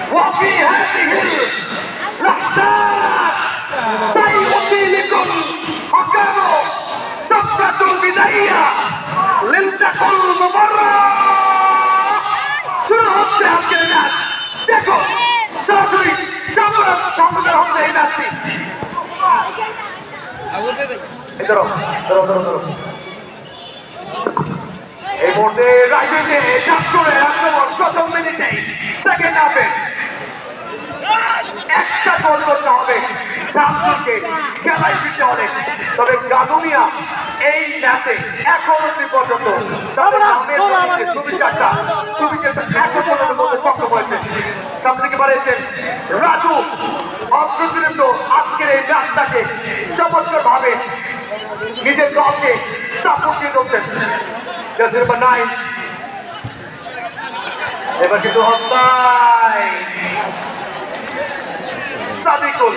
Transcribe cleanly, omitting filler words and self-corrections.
وفي هذه اللحظات سيؤتي لكم حكام صفقة البداية للدخول المباراة শুরু হচ্ছে আজকের ম্যাচ দেখো সরাসরি সম্প্রদায় হচ্ছে এই ম্যাচটি এই মুহূর্তে রাজনীতি চাপ করে আক্রমণ প্রথম মিনিটে সেকেন্ড হাফে একটা গোল করতে হবে জামশেদকে খেলায় ফিরতে হবে তবে গাজুমিয়া এই ম্যাচে এখন অব্দি পর্যন্ত সুবিচারটা এখন পর্যন্ত বলতে সক্ষম হয়েছে সবথেকে পারেছেন রাজু অপ্রতিরোধ আজকের এই ম্যাচটাকে চমৎকার ভাবে নিজের দলকে সাপোর্ট দিয়ে করছেন নাম্বার 9 এবার কিন্তু হস্তায় সাদিকুল